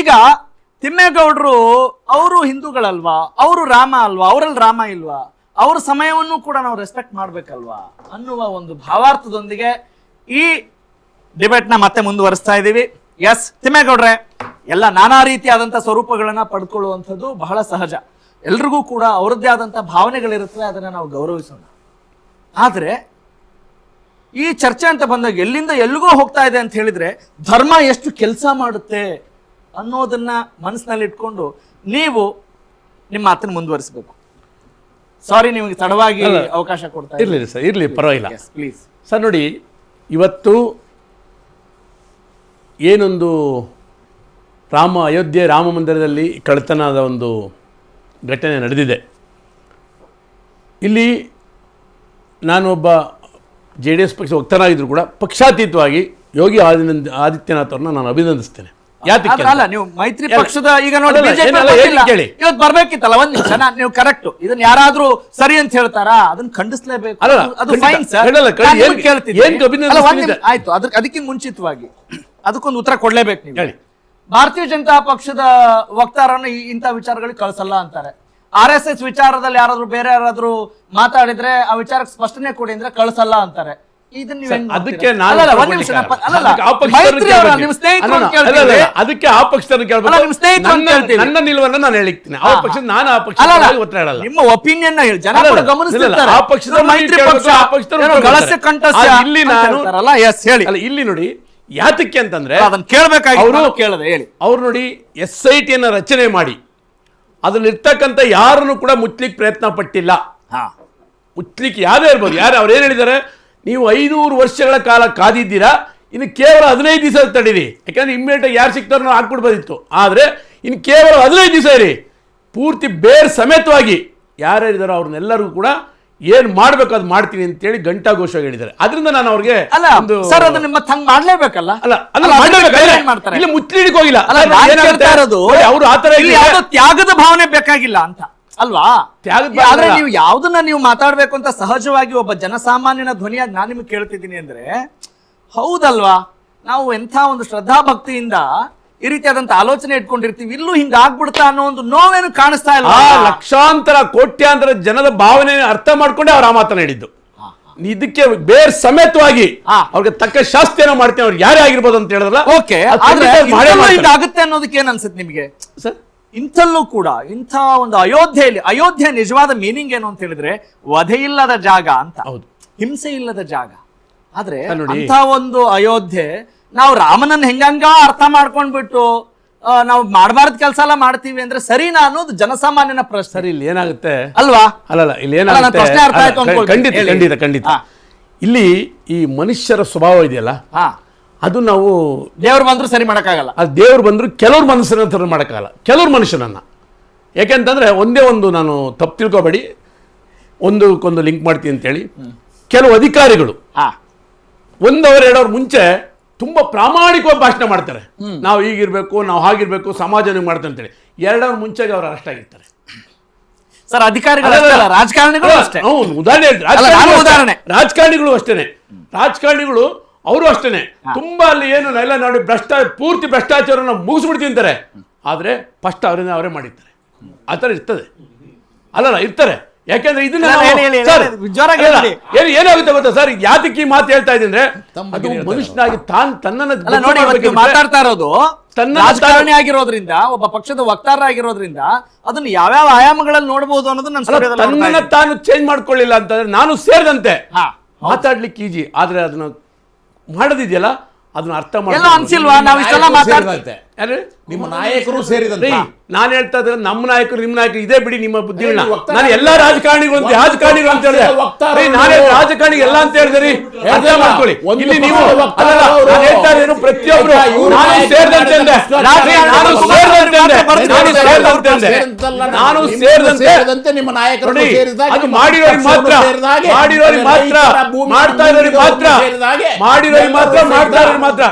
ಈಗ ತಿಮ್ಮೇಗೌಡರು ಅವರು ಹಿಂದೂಗಳಲ್ವಾ, ಅವರು ರಾಮ ಅಲ್ವಾ, ಅವರಲ್ಲಿ ರಾಮ ಇಲ್ವಾ, ಅವ್ರ ಸಮಯವನ್ನು ಕೂಡ ನಾವು ರೆಸ್ಪೆಕ್ಟ್ ಮಾಡ್ಬೇಕಲ್ವಾ ಅನ್ನುವ ಒಂದು ಭಾವಾರ್ಥದೊಂದಿಗೆ ಈ ಡಿಬೇಟ್ನ ಮತ್ತೆ ಮುಂದುವರಿಸ್ತಾ ಇದ್ದೀವಿ. ಎಸ್ ತಿಮ್ಮೇಗೌಡ್ರೆ, ಎಲ್ಲ ನಾನಾ ರೀತಿಯಾದಂಥ ಸ್ವರೂಪಗಳನ್ನ ಪಡ್ಕೊಳ್ಳುವಂಥದ್ದು ಬಹಳ ಸಹಜ. ಎಲ್ರಿಗೂ ಕೂಡ ಅವರದ್ದೇ ಆದಂಥ ಭಾವನೆಗಳಿರುತ್ತವೆ, ಅದನ್ನ ನಾವು ಗೌರವಿಸೋಣ. ಆದರೆ ಈ ಚರ್ಚೆ ಅಂತ ಬಂದಾಗ ಎಲ್ಲಿಂದ ಎಲ್ಲಿಗೋ ಹೋಗ್ತಾ ಇದೆ ಅಂತ ಹೇಳಿದ್ರೆ ಧರ್ಮ ಎಷ್ಟು ಕೆಲಸ ಮಾಡುತ್ತೆ ಅನ್ನೋದನ್ನ ಮನಸ್ಸಿನಲ್ಲಿ ಇಟ್ಕೊಂಡು ನೀವು ನಿಮ್ಮ ಮಾತನ್ನು ಮುಂದುವರಿಸಬೇಕು. ಸಾರಿ, ನಿಮಗೆ ತಡವಾಗಿ ಅವಕಾಶ ಕೊಡ್ತಾ ಇರಲಿ ಸರ್, ಇರಲಿ, ಪರವಾಗಿಲ್ಲ. ಪ್ಲೀಸ್ ಸರ್ ನೋಡಿ, ಇವತ್ತು ಏನೊಂದು ಅಯೋಧ್ಯೆ ರಾಮ ಮಂದಿರದಲ್ಲಿ ಕಳ್ಳತನದ ಒಂದು ಘಟನೆ ನಡೆದಿದೆ. ಇಲ್ಲಿ ನಾನು ಒಬ್ಬ JDS ಪಕ್ಷ ವಕ್ತಾರನಾಗಿದ್ರು ಕೂಡ ಪಕ್ಷಾತೀತವಾಗಿ ಯೋಗಿ ಆದಿತ್ಯನಾಥ್ ಅವ್ರನ್ನ ನಾನು ಅಭಿನಂದಿಸ್ತೇನೆ. ಅಲ್ಲ, ನೀವು ಮೈತ್ರಿ ಪಕ್ಷದ ಈಗ ನೋಡಿ ಇವತ್ತು ಬರ್ಬೇಕಿತ್ತಲ್ಲ, ಒಂದ್ ನಿಮಿಷ, ನೀವು ಕರೆಕ್ಟ್ ಇದನ್ನ ಯಾರಾದ್ರೂ ಸರಿ ಅಂತ ಹೇಳ್ತಾರಾ, ಅದನ್ನ ಖಂಡಿಸ್ಲೇಬೇಕು. ಆಯ್ತು, ಅದಕ್ಕಿಂತ ಮುಂಚಿತವಾಗಿ ಅದಕ್ಕೊಂದು ಉತ್ತರ ಕೊಡ್ಲೇಬೇಕು ನೀವು. ಭಾರತೀಯ ಜನತಾ ಪಕ್ಷದ ವಕ್ತಾರನ್ನ ಇಂಥ ವಿಚಾರಗಳಿಗೆ ಕಳಿಸಲ್ಲ ಅಂತಾರೆ. RSS ವಿಚಾರದಲ್ಲಿ ಬೇರೆ ಯಾರಾದ್ರೂ ಮಾತಾಡಿದ್ರೆ ಆ ವಿಚಾರಕ್ಕೆ ಸ್ಪಷ್ಟನೆ ಕೊಡಿ ಅಂದ್ರೆ ಕಳಿಸಲ್ಲ ಅಂತಾರೆ. ಅದಕ್ಕೆ ಆ ಪಕ್ಷದ ನನ್ನ ನಿಲುವನ್ನು ನಾನು ಹೇಳಿಕ್ತೀನಿ. ಆ ಪಕ್ಷದ ನಾನು ಆ ಪಕ್ಷ ಒತ್ತಡ ಹೇಳಲ್ಲ. ನಿಮ್ಮ ಒಪಿನಿಯನ್ ಹೇಳಿ, ಜನ ಗಮನಿಸ್ತಿರ್ತಾರೆ. ಆ ಪಕ್ಷದ ಮೈತ್ರಿ ಪಕ್ಷ ಇಲ್ಲಿ ನೋಡಿ, ಯಾತಕ್ಕೆ ಅಂತಂದ್ರೆ ಅದನ್ನ ಕೇಳಬೇಕಾಗಿ ಹೇಳಿ. ಅವ್ರು ನೋಡಿ SIT ರಚನೆ ಮಾಡಿ ಅದ್ರಲ್ಲಿರ್ತಕ್ಕಂಥ ಯಾರನ್ನು ಕೂಡ ಮುಚ್ಲಿಕ್ಕೆ ಪ್ರಯತ್ನ ಪಟ್ಟಿಲ್ಲ. ಮುಚ್ಲಿಕ್ಕೆ ಯಾರೇ ಇರ್ಬೋದು, ಅವ್ರು ಏನ್ ಹೇಳಿದ್ದಾರೆ, ನೀವು 500 ವರ್ಷಗಳ ಕಾಲ ಕಾದಿದ್ದೀರಾ, ಇನ್ನು ಕೇವಲ 15 ದಿವಸ ತಡೀರಿ. ಯಾಕಂದ್ರೆ ಇಮ್ಮಿಡಿಯೇಟ್ ಯಾರು ಸಿಗ್ತಾರೋ ನಾವು ಹಾಕ್ಬಿಡ್ಬೋದಿತ್ತು. ಆದ್ರೆ ಇನ್ನು ಕೇವಲ 15 ದಿವಸ ಇರಿ, ಪೂರ್ತಿ ಬೇರ್ ಸಮೇತವಾಗಿ ಯಾರ್ಯಾರಿದಾರೋ ಅವ್ರನ್ನೆಲ್ಲರಿಗೂ ಕೂಡ ಏನ್ ಮಾಡ್ಬೇಕು ಅದು ಮಾಡ್ತೀನಿ ಅಂತೇಳಿ ಘಂಟಾಘೋಷವಾಗಿ ಹೇಳಿದ್ದಾರೆ. ಅದರಿಂದ ನಾನು ಅವ್ರಿಗೆ ಮಾಡ್ಲೇಬೇಕಲ್ಲ, ಇಲ್ಲಿ ಮುಚ್ಲಿಕ್ಕೆ ಹೋಗಿಲ್ಲ. ಅವರು ಆತರ ತ್ಯಾಗದ ಭಾವನೆ ಬೇಕಾಗಿಲ್ಲ ಅಂತ ಅಲ್ವಾ? ಆದ್ರೆ ನೀವು ಯಾವ್ದನ್ನ ನೀವು ಮಾತಾಡ್ಬೇಕು ಅಂತ ಸಹಜವಾಗಿ ಒಬ್ಬ ಜನಸಾಮಾನ್ಯನ ಧ್ವನಿಯಾಗಿ ನಾನು ನಿಮ್ಗೆ ಕೇಳ್ತಿದ್ದೀನಿ ಅಂದ್ರೆ ಹೌದಲ್ವಾ? ನಾವು ಎಂಥ ಒಂದು ಶ್ರದ್ಧಾ ಭಕ್ತಿಯಿಂದ ಈ ರೀತಿಯಾದಂತ ಆಲೋಚನೆ ಇಟ್ಕೊಂಡಿರ್ತೀವಿ, ಇಲ್ಲೂ ಹಿಂಗ ಆಗ್ಬಿಡ್ತಾ ಅನ್ನೋ ಒಂದು ನೋವೇನು ಕಾಣಿಸ್ತಾ ಇಲ್ಲ. ಲಕ್ಷಾಂತರ ಕೋಟ್ಯಾಂತರ ಜನದ ಭಾವನೆ ಅರ್ಥ ಮಾಡ್ಕೊಂಡೆ ಅವ್ರು ಆ ಮಾತನ್ನ ಹೇಳಿದ್ದು. ಇದಕ್ಕೆ ಬೇರೆ ಸಮೇತವಾಗಿ ಅವ್ರಿಗೆ ತಕ್ಕ ಶಾಸ್ತಿಯನ್ನು ಮಾಡ್ತೇವೆ, ಅವ್ರು ಯಾರೇ ಆಗಿರ್ಬೋದು ಅಂತ ಹೇಳಿದ್ರಲ್ಲ. ಆಗುತ್ತೆ ಅನ್ನೋದಕ್ಕೆ ಏನ್ ಅನ್ಸುತ್ತೆ ನಿಮ್ಗೆ ಸರ್? ಇಂಥಲ್ಲೂ ಕೂಡ ಇಂಥ ಒಂದು ಅಯೋಧ್ಯೆ ನಿಜವಾದ ಮೀನಿಂಗ್ ಏನು ಅಂತ ಹೇಳಿದ್ರೆ ವಧೆ ಇಲ್ಲದ ಜಾಗ ಅಂತ, ಹಿಂಸೆ ಇಲ್ಲದ ಜಾಗ. ಆದ್ರೆ ಅಂಥ ಒಂದು ಅಯೋಧ್ಯೆ ನಾವು ರಾಮನನ್ನ ಹೆಂಗಂಗ ಅರ್ಥ ಮಾಡ್ಕೊಂಡ್ಬಿಟ್ಟು ನಾವು ಮಾಡಬಾರ್ದು ಕೆಲಸ ಎಲ್ಲ ಮಾಡ್ತೀವಿ ಅಂದ್ರೆ ಸರಿನಾ ಅನ್ನೋದು ಜನಸಾಮಾನ್ಯನ ಪ್ರಶ್ನೆ. ಸರಿ, ಇಲ್ಲಿ ಏನಾಗುತ್ತೆ ಅಲ್ವಾ? ಅಲ್ಲ, ಇಲ್ಲಿ ಏನಾಗುತ್ತೆ, ಖಂಡಿತ ಇಲ್ಲಿ ಈ ಮನುಷ್ಯರ ಸ್ವಭಾವ ಇದೆಯಲ್ಲ, ಅದು ನಾವು ದೇವ್ರು ಬಂದ್ರು ಸರಿ ಮಾಡಕ್ಕಾಗಲ್ಲ. ಅದು ದೇವ್ರು ಬಂದ್ರು ಕೆಲವ್ರ ಮನುಷ್ಯನ ಥರ ಮಾಡಕ್ಕಾಗಲ್ಲ, ಕೆಲವ್ರ ಮನುಷ್ಯನನ್ನ. ಯಾಕೆಂತಂದ್ರೆ ಒಂದೇ ಒಂದು, ನಾನು ತಪ್ಪು ತಿಳ್ಕೊಬೇಡಿ, ಒಂದಕ್ಕೊಂದು ಲಿಂಕ್ ಮಾಡ್ತೀನಿ ಅಂತೇಳಿ, ಕೆಲವು ಅಧಿಕಾರಿಗಳು 1 ಅವರ್ 2 ಅವರ್ ಮುಂಚೆ ತುಂಬಾ ಪ್ರಾಮಾಣಿಕವಾಗಿ ಭಾಷಣ ಮಾಡ್ತಾರೆ. ನಾವು ಹೀಗಿರ್ಬೇಕು, ನಾವು ಹಾಗಿರ್ಬೇಕು, ಸಮಾಜ ಮಾಡ್ತೇವೆ ಅಂತೇಳಿ 2 ಅವರ್ ಮುಂಚೆಗೆ ಅವ್ರು ಅರೆಸ್ಟ್ ಆಗಿರ್ತಾರೆ. ಸರ್, ಅಧಿಕಾರಿಗಳು ರಾಜಕಾರಣಿಗಳು ಅಷ್ಟೇ. ಉದಾಹರಣೆ ರಾಜಕಾರಣಿಗಳು ಅಷ್ಟೇನೆ, ರಾಜಕಾರಣಿಗಳು ಅವರು ಅಷ್ಟೇನೆ. ತುಂಬಾ ಅಲ್ಲಿ ಏನು ಎಲ್ಲ ನೋಡಿ ಪೂರ್ತಿ ಭ್ರಷ್ಟಾಚಾರನ ಮುಗಿಸ್ಬಿಡ್ತಿಂತಾರೆ. ಆದ್ರೆ ಫಸ್ಟ್ ಅವರೇ ಮಾಡಿರ್ತಾರೆ. ಆ ಥರ ಇರ್ತದೆ ಇರ್ತಾರೆ. ಯಾಕೆಂದ್ರೆ ಇದನ್ನ ಏನಾಗುತ್ತೆ ಗೊತ್ತಾ ಸರ್, ಯಾತಕ್ಕೆ ಈ ಮಾತು ಹೇಳ್ತಾ ಇದ್ದೀನಿ, ಅದು ಮನುಷ್ಯನಾಗಿ ತನ್ನನ್ನು ಮಾತಾಡ್ತಾ ಇರೋದು ರಾಜಕಾರಣಿ ಆಗಿರೋದ್ರಿಂದ, ಒಬ್ಬ ಪಕ್ಷದ ವಕ್ತಾರ ಆಗಿರೋದ್ರಿಂದ ಅದನ್ನ ಯಾವ್ಯಾವ ಆಯಾಮಗಳಲ್ಲಿ ನೋಡಬಹುದು ಅನ್ನೋದು ತನ್ನನ್ನ ತಾನು ಚೇಂಜ್ ಮಾಡ್ಕೊಳ್ಳಿಲ್ಲ ಅಂತಂದ್ರೆ ನಾನು ಸೇರಿದಂತೆ ಮಾತಾಡ್ಲಿಕ್ಕೆ ಈಜಿ. ಆದ್ರೆ ಅದನ್ನ ಮಾಡೋದಿದೆಯಲ್ಲ, ಅದನ್ನ ಅರ್ಥ ಅನ್ಸಿಲ್ವಾ? ನಾವು ಇಷ್ಟೆಲ್ಲ ಮಾತಾಡ್ತೇವೆ, ನಿಮ್ಮ ನಾಯಕರು ಸೇರಿದಂತೆ. ನಾನು ಹೇಳ್ತಾ ಇದ್ರೆ ನಮ್ಮ ನಾಯಕರು ನಿಮ್ಮ ನಾಯಕರು ಇದೇ ಬಿಡಿ, ನಿಮ್ಮ ಬುದ್ಧಿಗಳನ್ನ ನಾನು ಎಲ್ಲಾ ರಾಜಕಾರಣಿಗಳು ಅಂತ ಹೇಳಿದೆ. ನಾನೇ ರಾಜಕಾರಣಿ ಎಲ್ಲ ಅಂತ ಹೇಳಿದ್ರಿ, ಅರ್ಥ ಮಾಡ್ಕೊಳ್ಳಿ. ಇಲ್ಲಿ ನೀವು ಹೇಳ್ತಾ ಇದ್ದೇನು, ಪ್ರತಿಯೊಬ್ರು ನಾನು ಸೇರಿದಂತೆ ನಿಮ್ಮ ನಾಯಕರು ಅದು ಮಾಡಿರೋರಿಗೆ ಮಾತ್ರ, ಮಾಡಿರೋರಿಗೆ ಮಾತ್ರ, ಮಾಡ್ತಾ ಇರೋರಿಗೆ ಮಾತ್ರ, ಮಾಡಿರೋರಿಗೆ ಮಾತ್ರ, ಮಾಡ್ತಾ ಇರೋರಿಗೆ ಮಾತ್ರ.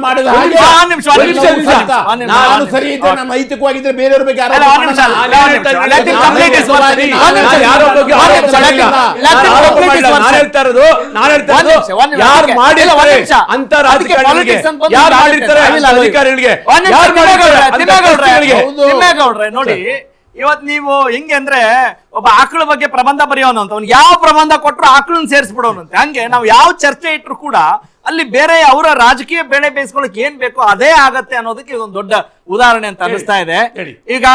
ಮಾಡಿದ ಒಂದ್ ನಿಮಿಷ, ಒಂದ್ ನಿಮಿಷ, ಒಂದ್ ನಿಮಿಷ, ಒಂದ್ ನಿಮಿಷ. ನಾನು ಸರಿ ಇದ್ರೆ ನಾನು ನೈತಿಕವಾಗಿದ್ರೆ ಬೇರೆಯವ್ರ ಬಗ್ಗೆ ಆರೋಪ ಅಲ್ಲ, ಒಂದ್ ನಿಮಿಷ, ಮಾಡಲ್ಲ. ಒಂದ್ ನಿಮಿಷ. Let him complete his words. ಒಂದ್ ನಿಮಿಷ. ಯಾರೋ ಬಗ್ಗೆ ಒಂದ್ ಆರೋಪ ನಿಮಿಷ, ಮಾಡಿಲ್ಲ. let him complete his words. ನಾನು ಹೇಳ್ತಾ ಇರೋದು ಒಂದ್ ನಿಮಿಷ, ಒಂದ್ ನಿಮಿಷ. ಯಾರು ಅದಕ್ಕೆ- ಮಾಡಿರ್ತಾರೆ ಒಂದ್ ನಿಮಿಷ. ಅಂತ ಅದಕ್ಕೆ ರಾಜಕಾರಣಿಗಳಿಗೆ, politics ಅಂತ ಬಂದು ಯಾರು ಆಗುತ್ತೆ. ಮಾಡಿರ್ತಾರೆ I will ಅಂತ allow you. ಅಧಿಕಾರಿಗಳಿಗೆ, ಒಂದ್ ನಿಮಿಷ, ಯಾರು ಮಾಡಿರ್ತಾರೆ ಅಂತ ತಿಮ್ಮೇಗೌಡ್ರೆ, ಕಕ್ಷಿಗಳಿಗೆ. ತಿಮ್ಮೇಗೌಡ್ರೆ, ನೋಡಿ ಇವತ್ ನೀವು ಹೆಂಗೆ ಅಂದ್ರೆ ಒಬ್ಬ ಆಕಳ ಬಗ್ಗೆ ಪ್ರಬಂಧ ಬರೆಯೋನು ಅಂತ ಅವ್ನು ಯಾವ ಪ್ರಬಂಧ ಕೊಟ್ಟರು ಆಕಳನ್ನ ಸೇರಿಸ್ಬಿಡೋನಂತೆ. ಹಂಗೆ ನಾವು ಯಾವ ಚರ್ಚೆ ಇಟ್ರು ಕೂಡ ಅಲ್ಲಿ ಬೇರೆ ಅವರ ರಾಜಕೀಯ ಬೆಳೆ ಬೇಯಿಸ್ಕೊಳಕ್ ಏನ್ ಬೇಕೋ ಅದೇ ಆಗತ್ತೆ ಅನ್ನೋದಕ್ಕೆ ಇದೊಂದು ದೊಡ್ಡ ಉದಾಹರಣೆ ಅಂತ ಅನಿಸ್ತಾ ಇದೆ. ಹೇಳಿ. ಈಗ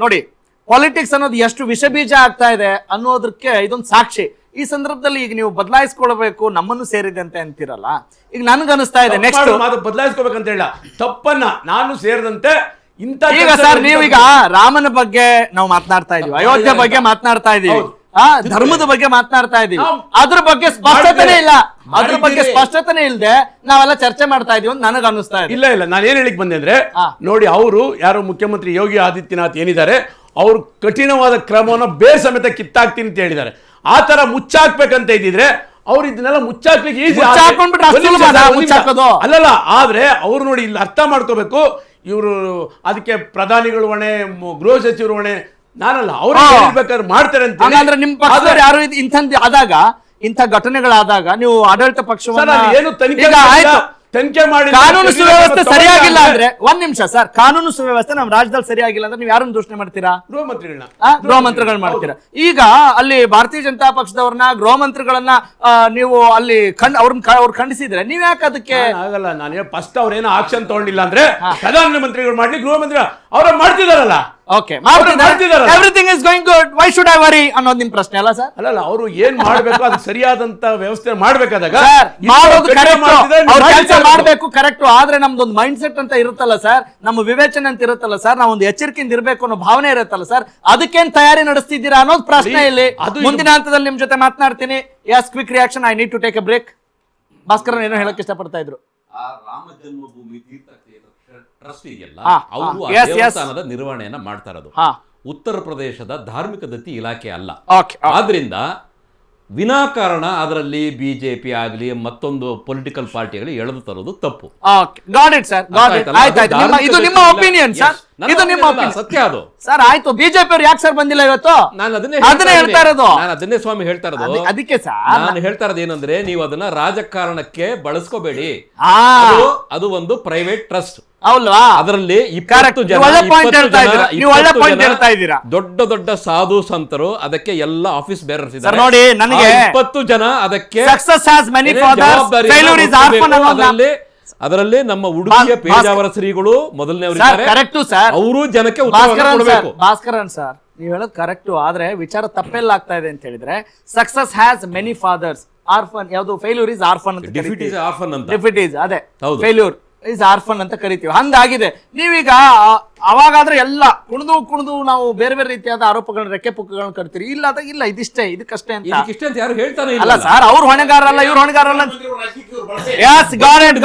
ನೋಡಿ, ಪಾಲಿಟಿಕ್ಸ್ ಅನ್ನೋದು ಎಷ್ಟು ವಿಷಬೀಜ ಆಗ್ತಾ ಇದೆ ಅನ್ನೋದಕ್ಕೆ ಇದೊಂದು ಸಾಕ್ಷಿ. ಈ ಸಂದರ್ಭದಲ್ಲಿ ಈಗ ನೀವು ಬದಲಾಯಿಸ್ಕೊಳ್ಬೇಕು, ನಮ್ಮನ್ನು ಸೇರಿದಂತೆ ಅಂತಿರಲ್ಲ. ಈಗ ನನ್ಗನಿಸ್ತಾ ಇದೆ ನೆಕ್ಸ್ಟ್ ಮಾತು ಬದಲಾಯಿಸ್ಕೋಬೇಕಂತ ಹೇಳ, ತಪ್ಪನ್ನ ನಾನು ಸೇರಿದಂತೆ ಇಂಥ ಈಗ ಸರ್ ನೀವೀಗ ರಾಮನ ಬಗ್ಗೆ ನಾವು ಮಾತನಾಡ್ತಾ ಇದೀವಿ, ಅಯೋಧ್ಯೆ ಬಗ್ಗೆ ಮಾತನಾಡ್ತಾ ಇದೀವಿ, ಧರ್ಮದ ಬಗ್ಗೆ ಮಾತನಾಡ್ತಾ ಇದೀವಿ. ಅದ್ರ ಬಗ್ಗೆ ಸ್ಪಷ್ಟತೆನೇ ಇಲ್ಲ, ಅದ್ರ ಬಗ್ಗೆ ಸ್ಪಷ್ಟತೆನೇ ಇಲ್ಲದೆ ನಾವೆಲ್ಲ ಚರ್ಚೆ ಮಾಡ್ತಾ ಇದೀವಿ ಅಂತ ನನಗೆ ಅನಿಸ್ತಾ ಇದೆ. ಇಲ್ಲ ನಾನು ಏನ್ ಹೇಳಿಕ್ ಬಂದೆ ಅಂದ್ರೆ, ನೋಡಿ ಅವರು ಯಾರು ಮುಖ್ಯಮಂತ್ರಿ ಯೋಗಿ ಆದಿತ್ಯನಾಥ್ ಏನಿದ್ದಾರೆ, ಅವರು ಕಠಿಣವಾದ ಕ್ರಮವನ್ನು ಬೇರೆ ಸಮೇತ ಕಿತ್ತಾಕ್ತೀನಿ ಅಂತ ಹೇಳಿದ್ದಾರೆ. ಆ ತರ ಮುಚ್ಚಾಕ್ಬೇಕಂತ ಇದ್ದಿದ್ರೆ ಅವ್ರು ಇದನ್ನೆಲ್ಲ ಮುಚ್ಚಾಕ್ಲಿಕ್ಕೆ ಈಸಿ. ಮುಚ್ಚಾಕೊಂಡ್ಬಿಟ್ರೆ ಅಷ್ಟು ಸುಲಭನಾ ಮುಚ್ಚಾಕೋದು? ಅಲ್ಲಲ್ಲ, ಆದ್ರೆ ಅವ್ರು ನೋಡಿ ಇಲ್ಲಿ ಅರ್ಥ ಮಾಡ್ಕೋಬೇಕು, ಇವರು ಅದಕ್ಕೆ ಪ್ರಧಾನಿಗಳು ಹೊಣೆ, ಗೃಹ ಸಚಿವರು ಹೊಣೆ, ನಾನಲ್ಲ, ಅವ್ರು ಬೇಕಾದ್ರೆ ಮಾಡ್ತಾರೆ ಅಂತ. ಹಾಗಂದ್ರೆ ನಿಮ್ ಪಕ್ಷದವ್ರು ಯಾರು ಇಂಥ ಆದಾಗ, ಇಂಥ ಘಟನೆಗಳಾದಾಗ ನೀವು ಆಡಳಿತ ಪಕ್ಷವನ್ನ ಏನು ತನಿಖೆ ಈಗ ಆಯ್ತು, ತನಿಖೆ ಮಾಡಿ ಕಾನೂನು ಸುವ್ಯವಸ್ಥೆ ಸರಿಯಾಗಿಲ್ಲ ಅಂದ್ರೆ, ಒಂದ್ ನಿಮಿಷ ಸರ್, ಕಾನೂನು ಸುವ್ಯವಸ್ಥೆ ನಮ್ಮ ರಾಜ್ಯದಲ್ಲಿ ಸರಿಯಾಗಿಲ್ಲ ಅಂದ್ರೆ ನೀವು ಯಾರನ್ನು ದೂಷಣೆ ಮಾಡ್ತೀರಾ? ಗೃಹ ಮಂತ್ರಿಗಳನ್ನ, ಗೃಹ ಮಂತ್ರಿಗಳು ಮಾಡ್ತೀರಾ. ಈಗ ಅಲ್ಲಿ ಭಾರತೀಯ ಜನತಾ ಪಕ್ಷದವ್ರನ್ನ, ಗೃಹ ಮಂತ್ರಿಗಳನ್ನ ನೀವು ಅಲ್ಲಿ ಅವ್ರು ಖಂಡಿಸಿದ್ರೆ ನೀವ್ ಯಾಕೆ ಅದಕ್ಕೆ? ಆಗಲ್ಲ, ನಾನು ಫಸ್ಟ್ ಅವ್ರೇನೋ ಆಕ್ಷನ್ ತಗೊಂಡಿಲ್ಲ ಅಂದ್ರೆ ಪ್ರಧಾನ ಮಂತ್ರಿಗಳು ಮಾಡ್ಲಿ, ಗೃಹ ಮಂತ್ರಿ ಅವ್ರ ಮಾಡ್ತಿದಾರಲ್ಲ, okay everything is going good, why should I worry ಅನ್ನೋದು ನಿಮ್ ಪ್ರಶ್ನೆ ಅಲ್ಲ ಸರ್? ಅಲ್ಲಲ್ಲ, ಅವರು ಏನ್ ಮಾಡ್ಬೇಕು ಅದು ಸರಿಯಾದಂತ ವ್ಯವಸ್ಥೆ ಮಾಡ್ಬೇಕಾದಾಗ ಮಾಡೋದು ಕರೆಕ್ಟ್, ಅವ್ರ ಕೆಲಸ ಮಾಡ್ಬೇಕು ಕರೆಕ್ಟ್. ಆದ್ರೆ ನಮ್ದೊಂದು ಮೈಂಡ್ ಸೆಟ್ ಅಂತ ಇರುತ್ತಲ್ಲ ಸರ್, ನಮ್ಮ ವಿವೇಚನೆ ಅಂತ ಇರುತ್ತಲ್ಲ ಸರ್, ನಾವೊಂದು ಎಚ್ಚರಿಕೆಯಿಂದ ಇರ್ಬೇಕು ಅನ್ನೋ ಭಾವನೆ ಇರುತ್ತಲ್ಲ ಸರ್, ಅದಕ್ಕೇನ್ ತಯಾರಿ ನಡೆಸ್ತಿದ್ದೀರಾ ಅನ್ನೋದು ಪ್ರಶ್ನೆ ಇಲ್ಲಿ. ಮುಂದಿನ ಹಂತದಲ್ಲಿ ನಿಮ್ ಜೊತೆ ಮಾತನಾಡ್ತೀನಿ. Yes, quick reaction, I need to take a break. Bhaskar ಏನೋ ಹೇಳಕ್ ಇಷ್ಟಪಡ್ತಾ ಇದ್ರು. ಆ ರಾಮ ಜನ್ಮಭೂಮಿ ತೀರ್ಥ ಟ್ರಸ್ಟ್ ಇದೆಯಲ್ಲ, ಹಾ, ಅವರು ಆ yes, yes. ದೇವಸ್ಥಾನದ ನಿರ್ವಹಣೆಯನ್ನ ಮಾಡ್ತಾ ಇರೋದು. ಹಾ. ಉತ್ತರ ಪ್ರದೇಶದ ಧಾರ್ಮಿಕ ದತ್ತಿ ಇಲಾಖೆ ಅಲ್ಲ. Okay, okay. ಆದ್ರಿಂದ ವಿನಾಕಾರಣ ಅದರಲ್ಲಿ ಬಿಜೆಪಿ ಆಗಲಿ ಮತ್ತೊಂದು ಪೊಲಿಟಿಕಲ್ ಪಾರ್ಟಿಗಳು ಎಳೆದು ತರೋದು ತಪ್ಪು. Got it sir, got it. ಆಯ್ತಾಯ್ತು, ಇದು ನಿಮ್ಮ ಒಪಿನಿಯನ್ ಸರ್, ಇದು ನಿಮ್ಮ ಒಪಿನಿಯನ್. ಸತ್ಯ ಅದು ಸರ್. ಆಯ್ತು, ಬಿಜೆಪಿ ಅವ್ರು ಯಾಕೆ ಸರ್ ಬಂದಿಲ್ಲ ಇವತ್ತು? ನಾನು ಅದನ್ನೇ ಹೇಳ್ತಾ ಇರೋದು. ನಾನು ಅದನ್ನೇ ಸ್ವಾಮಿ ಹೇಳ್ತಾ ಇರೋದು. ಅದಕ್ಕೆ ಸರ್ ನಾನು ಹೇಳ್ತಾ ಇರೋದು ಏನಂದ್ರೆ, ನೀವು ಅದನ್ನ ರಾಜಕಾರಣಕ್ಕೆ ಬಳಸ್ಕೋಬೇಡಿ. ಆ ಅದು ಒಂದು ಪ್ರೈವೇಟ್ ಟ್ರಸ್ಟ್ ಹೌಲ್ವಾ? ಅದರಲ್ಲಿ Correct. ನೀವು ಒಳ್ಳೆ point ಹೇಳ್ತಾ ಇದ್ದೀರಾ. ನೀವು ಒಳ್ಳೆ point ಹೇಳ್ತಾ ಇದ್ದೀರಾ. ದೊಡ್ಡ ದೊಡ್ಡ ಸಾಧು ಸಂತರು ಅದಕ್ಕೆ ಎಲ್ಲ ಆಫೀಸ್ ಬೇರರ್ಸ್ ಸರ್ ಇದ್ದಾರೆ. ನೋಡಿ, ನನಗೆ 20 ಜನ ಅದಕ್ಕೆ success has many fathers, failure is orphan ಅನ್ನೋದು ಅದರಲ್ಲಿ ನಮ್ಮ ಉಡುಪಿಯ ಪೇಜಾವರ ಶ್ರೀಗಳು ಮೊದಲನೇವರಿದ್ದಾರೆ. ಕರೆಕ್ಟ್ ಸರ್, ಅವರು ಜನಕ್ಕೆ ಉತ್ತರವನ್ನು ಕೊಡಬೇಕು. ಭಾಸ್ಕರನ್ ಸರ್, ನೀವು ಹೇಳೋದು ಕರೆಕ್ಟ್. ಆದ್ರೆ ವಿಚಾರ ತಪ್ಪೆಲ್ಲ ಆಗ್ತಾ ಇದೆ ಅಂತ ಹೇಳಿದ್ರೆ, success has many fathers, orphan ಯಾವುದು, ಫೇಲ್ಯೂರ್ ಇಸ್ ಆರ್ಫನ್ ಅಂತ ಡಿಫಿಟ್ ಇಸ್ ಆಫನ್ ಅಂತ. ಡಿಫಿಟ್ ಇಸ್ ಅದೇ, ಹೌದು. ಫೇಲ್ಯೂರ್ ಇಸ್ ಆರ್ಫನ್ ಅಂತ ಕರಿತೀವಿ. ಹಂಗಾಗಿದೆ. ನೀವೀಗ ಅವಾಗಾದ್ರೆ ಎಲ್ಲ ಕುಣಿದು ನಾವು ಬೇರೆ ಬೇರೆ ರೀತಿಯಾದ ಆರೋಪಗಳನ್ನ, ರೆಕ್ಕೆ ಪುಕ್ಕಗಳನ್ನ ಕಟ್ತೀರಿ. ಇಲ್ಲ ಇಲ್ಲ, ಇದಿಷ್ಟೇ, ಇದಕ್ಕಷ್ಟೇ ಅಂತ. ಇದಕ್ಕಿಷ್ಟೇ ಅಂತ ಯಾರು ಹೇಳ್ತಾನೆ ಅಲ್ಲ ಇಲ್ಲ. ಸರ್, ಅವ್ರು ಹೊಣೆಗಾರಲ್ಲ, ಇವ್ರು ಹೊಣೆಗಾರಲ್ಲ. Yes, got it.